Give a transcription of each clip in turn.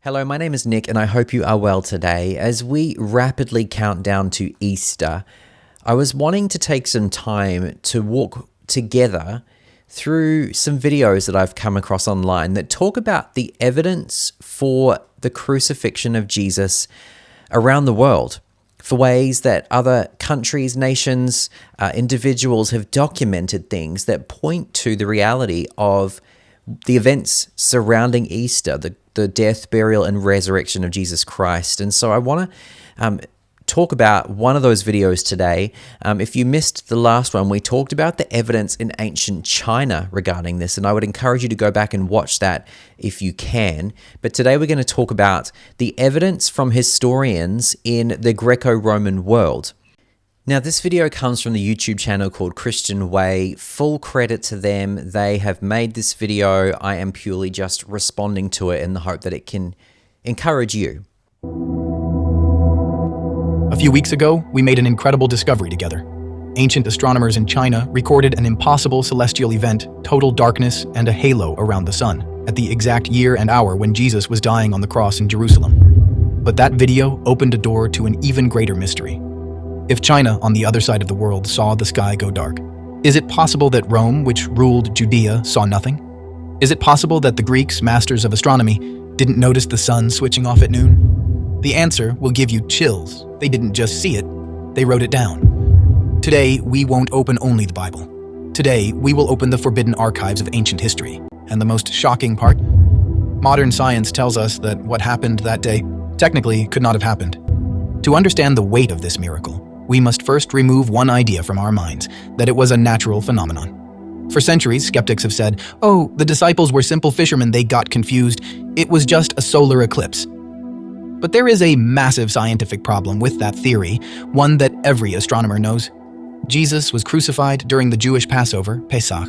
Hello, my name is Nick, and I hope you are well today. As we rapidly count down to Easter, I was wanting to take some time to walk together through some videos that I've come across online that talk about the evidence for the crucifixion of Jesus around the world, for ways that other countries, nations, individuals have documented things that point to the reality of the events surrounding Easter, the death, burial, and resurrection of Jesus Christ. And so I want to talk about one of those videos today. If you missed the last one, we talked about the evidence in ancient China regarding this, and I would encourage you to go back and watch that if you can. But today we're going to talk about the evidence from historians in the Greco-Roman world. Now, this video comes from the YouTube channel called Christian Way. Full credit to them. They have made this video. I am purely just responding to it in the hope that it can encourage you. A few weeks ago, we made an incredible discovery together. Ancient astronomers in China recorded an impossible celestial event, total darkness and a halo around the sun, at the exact year and hour when Jesus was dying on the cross in Jerusalem. But that video opened a door to an even greater mystery. If China, on the other side of the world, saw the sky go dark, is it possible that Rome, which ruled Judea, saw nothing? Is it possible that the Greeks, masters of astronomy, didn't notice the sun switching off at noon? The answer will give you chills. They didn't just see it, they wrote it down. Today, we won't open only the Bible. Today, we will open the forbidden archives of ancient history. And the most shocking part? Modern science tells us that what happened that day technically could not have happened. To understand the weight of this miracle, we must first remove one idea from our minds, that it was a natural phenomenon. For centuries, skeptics have said, oh, the disciples were simple fishermen, they got confused. It was just a solar eclipse. But there is a massive scientific problem with that theory, one that every astronomer knows. Jesus was crucified during the Jewish Passover, Pesach,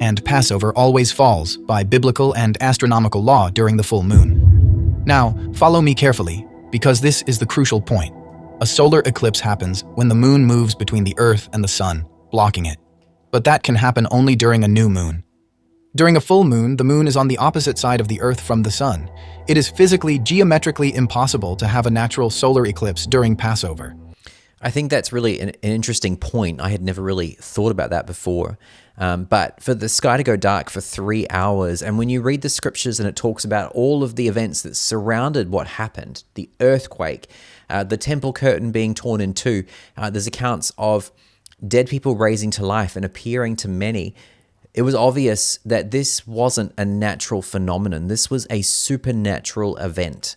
and Passover always falls by biblical and astronomical law during the full moon. Now, follow me carefully, because this is the crucial point. A solar eclipse happens when the moon moves between the Earth and the sun, blocking it. But that can happen only during a new moon. During a full moon, the moon is on the opposite side of the Earth from the sun. It is physically, geometrically impossible to have a natural solar eclipse during Passover. I think that's really an interesting point. I had never really thought about that before. But for the sky to go dark for 3 hours, and when you read the scriptures and it talks about all of the events that surrounded what happened, the earthquake, the temple curtain being torn in two, there's accounts of dead people raising to life and appearing to many. It was obvious that this wasn't a natural phenomenon. This was a supernatural event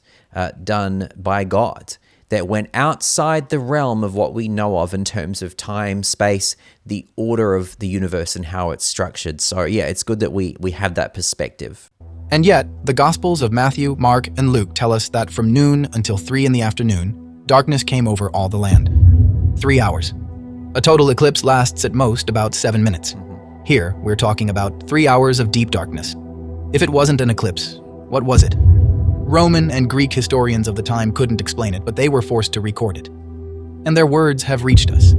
done by God that went outside the realm of what we know of in terms of time, space, the order of the universe and how it's structured. So yeah, it's good that we have that perspective. And yet, the Gospels of Matthew, Mark, and Luke tell us that from noon until 3 in the afternoon, darkness came over all the land. 3 hours. A total eclipse lasts at most about 7 minutes. Here, we're talking about 3 hours of deep darkness. If it wasn't an eclipse, what was it? Roman and Greek historians of the time couldn't explain it, but they were forced to record it. And their words have reached us.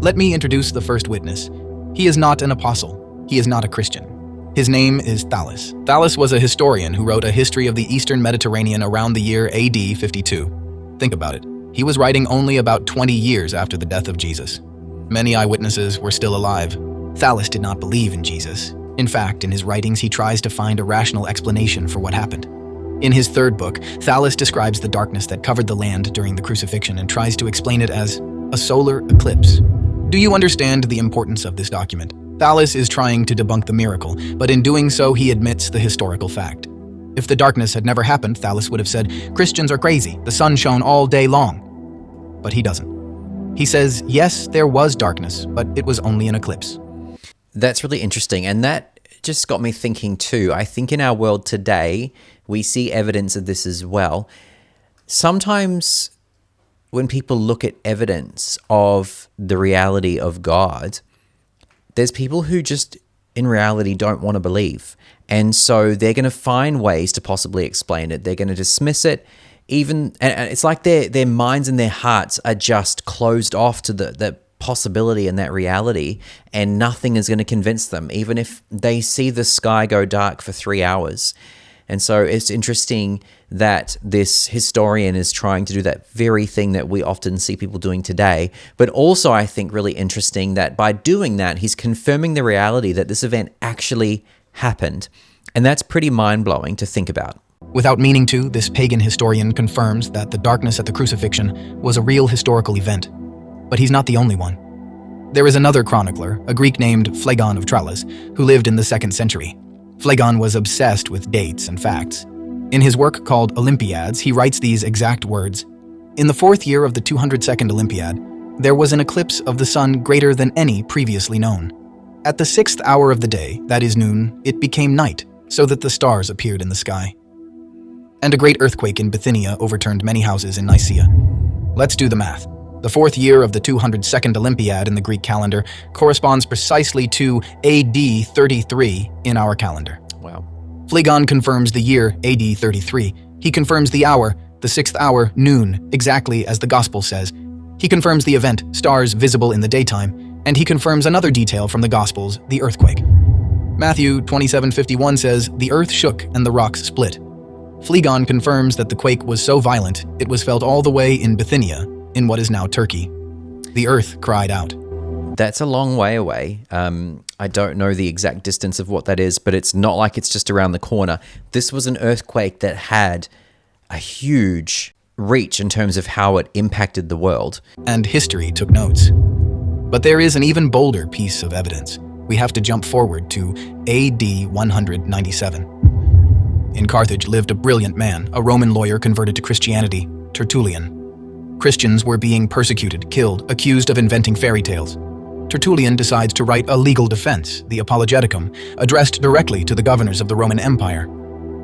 Let me introduce the first witness. He is not an apostle. He is not a Christian. His name is Thallus. Thallus was a historian who wrote a history of the Eastern Mediterranean around the year AD 52. Think about it. He was writing only about 20 years after the death of Jesus. Many eyewitnesses were still alive. Thallus did not believe in Jesus. In fact, in his writings, he tries to find a rational explanation for what happened. In his third book, Thallus describes the darkness that covered the land during the crucifixion and tries to explain it as a solar eclipse. Do you understand the importance of this document? Thallus is trying to debunk the miracle, but in doing so, he admits the historical fact. If the darkness had never happened, Thallus would have said, Christians are crazy, the sun shone all day long. But he doesn't. He says, yes, there was darkness, but it was only an eclipse. That's really interesting, and that just got me thinking too. I think in our world today, we see evidence of this as well. Sometimes when people look at evidence of the reality of God, there's people who just in reality don't want to believe. And so they're going to find ways to possibly explain it. They're going to dismiss it. And it's like their minds and their hearts are just closed off to the possibility and that reality, and nothing is going to convince them, even if they see the sky go dark for 3 hours. And so it's interesting that this historian is trying to do that very thing that we often see people doing today. But also, I think, really interesting that by doing that, he's confirming the reality that this event actually happened. And that's pretty mind-blowing to think about. Without meaning to, this pagan historian confirms that the darkness at the crucifixion was a real historical event. But he's not the only one. There is another chronicler, a Greek named Phlegon of Tralles, who lived in the 2nd century. Phlegon was obsessed with dates and facts. In his work called Olympiads, he writes these exact words. In the 4th year of the 202nd Olympiad, there was an eclipse of the sun greater than any previously known. At the 6th hour of the day, that is noon, it became night, so that the stars appeared in the sky. And a great earthquake in Bithynia overturned many houses in Nicaea. Let's do the math. The 4th year of the 202nd Olympiad in the Greek calendar corresponds precisely to AD 33 in our calendar. Wow. Phlegon confirms the year AD 33. He confirms the hour, the 6th hour, noon, exactly as the Gospel says. He confirms the event, stars visible in the daytime, and he confirms another detail from the Gospels, the earthquake. Matthew 27:51 says, "The earth shook and the rocks split." Phlegon confirms that the quake was so violent, it was felt all the way in Bithynia, in what is now Turkey. The earth cried out. That's a long way away. I don't know the exact distance of what that is, but it's not like it's just around the corner. This was an earthquake that had a huge reach in terms of how it impacted the world. And history took notes. But there is an even bolder piece of evidence. We have to jump forward to AD 197. In Carthage lived a brilliant man, a Roman lawyer converted to Christianity, Tertullian. Christians were being persecuted, killed, accused of inventing fairy tales. Tertullian decides to write a legal defense, the Apologeticum, addressed directly to the governors of the Roman Empire.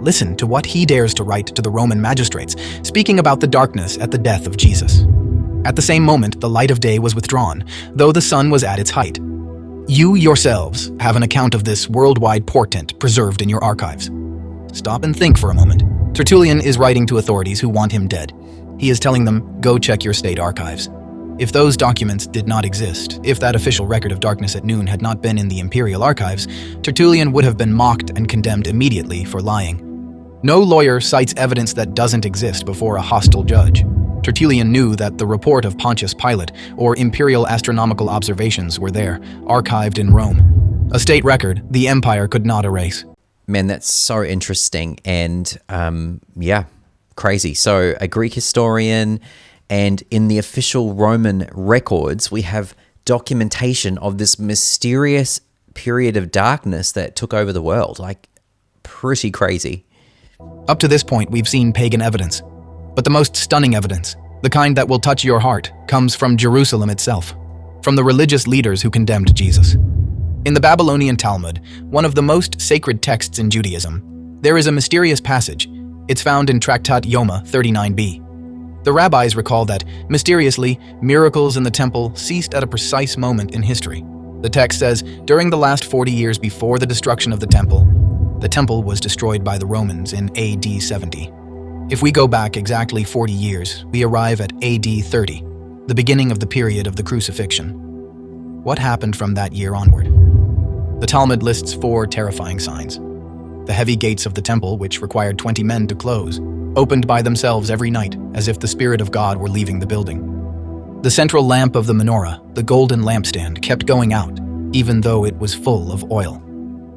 Listen to what he dares to write to the Roman magistrates, speaking about the darkness at the death of Jesus. At the same moment, the light of day was withdrawn, though the sun was at its height. You yourselves have an account of this worldwide portent preserved in your archives. Stop and think for a moment. Tertullian is writing to authorities who want him dead. He is telling them, go check your state archives. If those documents did not exist, if that official record of darkness at noon had not been in the imperial archives, Tertullian would have been mocked and condemned immediately for lying. No lawyer cites evidence that doesn't exist before a hostile judge. Tertullian knew that the report of Pontius Pilate or imperial astronomical observations were there, archived in Rome. A state record the empire could not erase. Man, that's so interesting and, crazy. So a Greek historian, and in the official Roman records, we have documentation of this mysterious period of darkness that took over the world. Like, pretty crazy. Up to this point, we've seen pagan evidence. But the most stunning evidence, the kind that will touch your heart, comes from Jerusalem itself, from the religious leaders who condemned Jesus. In the Babylonian Talmud, one of the most sacred texts in Judaism, there is a mysterious passage. It's found in Tractat Yoma 39b. The rabbis recall that, mysteriously, miracles in the temple ceased at a precise moment in history. The text says, during the last 40 years before the destruction of the temple was destroyed by the Romans in AD 70. If we go back exactly 40 years, we arrive at AD 30, the beginning of the period of the crucifixion. What happened from that year onward? The Talmud lists 4 terrifying signs. The heavy gates of the temple, which required 20 men to close, opened by themselves every night, as if the Spirit of God were leaving the building. The central lamp of the menorah, the golden lampstand, kept going out, even though it was full of oil.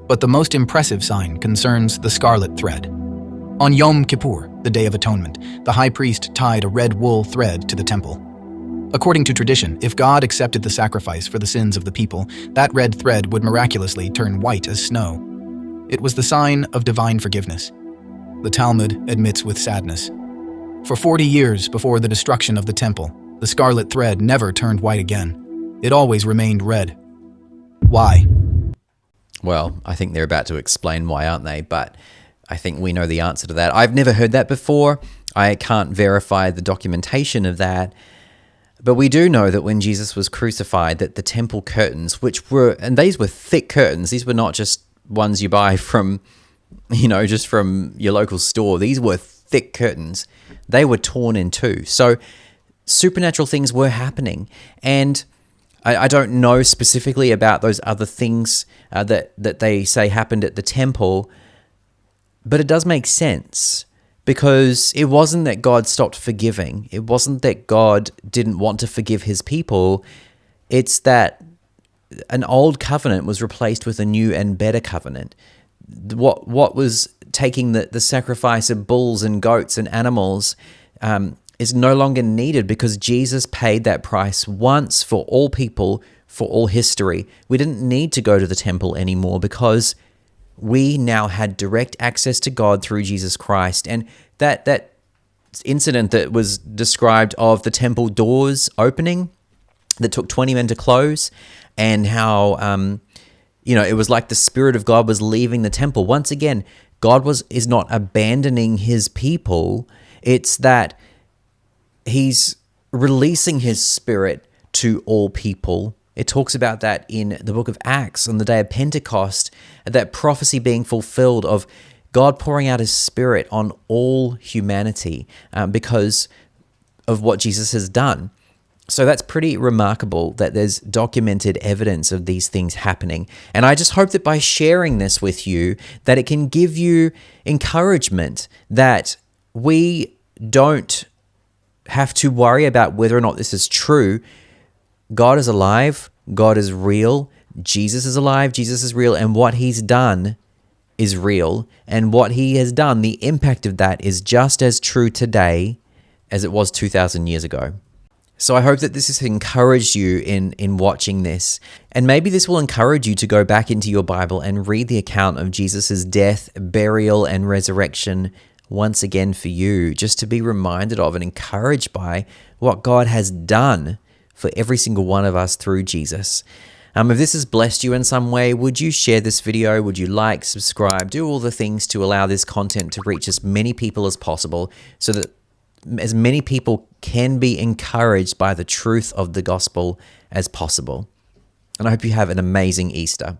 But the most impressive sign concerns the scarlet thread. On Yom Kippur, the Day of Atonement, the high priest tied a red wool thread to the temple. According to tradition, if God accepted the sacrifice for the sins of the people, that red thread would miraculously turn white as snow. It was the sign of divine forgiveness. The Talmud admits with sadness. For 40 years before the destruction of the temple, the scarlet thread never turned white again. It always remained red. Why? Well, I think they're about to explain why, aren't they? But I think we know the answer to that. I've never heard that before. I can't verify the documentation of that. But we do know that when Jesus was crucified, that the temple curtains, and these were thick curtains, these were not just ones you buy from, just from your local store. These were thick curtains. They were torn in two. So supernatural things were happening. And I don't know specifically about those other things that they say happened at the temple, But it does make sense, because it wasn't that God stopped forgiving. It wasn't that God didn't want to forgive his people. It's that an old covenant was replaced with a new and better covenant. What was taking the sacrifice of bulls and goats and animals is no longer needed, because Jesus paid that price once for all people, for all history. We didn't need to go to the temple anymore, because we now had direct access to God through Jesus Christ. And that incident that was described of the temple doors opening that took 20 men to close, and how it was like the Spirit of God was leaving the temple. Once again, God is not abandoning his people. It's that he's releasing his Spirit to all people. It talks about that in the book of Acts on the day of Pentecost, that prophecy being fulfilled of God pouring out his Spirit on all humanity because of what Jesus has done. So that's pretty remarkable that there's documented evidence of these things happening. And I just hope that by sharing this with you, that it can give you encouragement that we don't have to worry about whether or not this is true. God is alive, God is real, Jesus is alive, Jesus is real, and what he's done is real. And what he has done, the impact of that is just as true today as it was 2,000 years ago. So I hope that this has encouraged you in watching this. And maybe this will encourage you to go back into your Bible and read the account of Jesus' death, burial, and resurrection once again for you, just to be reminded of and encouraged by what God has done for every single one of us through Jesus. If this has blessed you in some way, would you share this video? Would you like, subscribe, do all the things to allow this content to reach as many people as possible, so that as many people can be encouraged by the truth of the gospel as possible? And I hope you have an amazing Easter.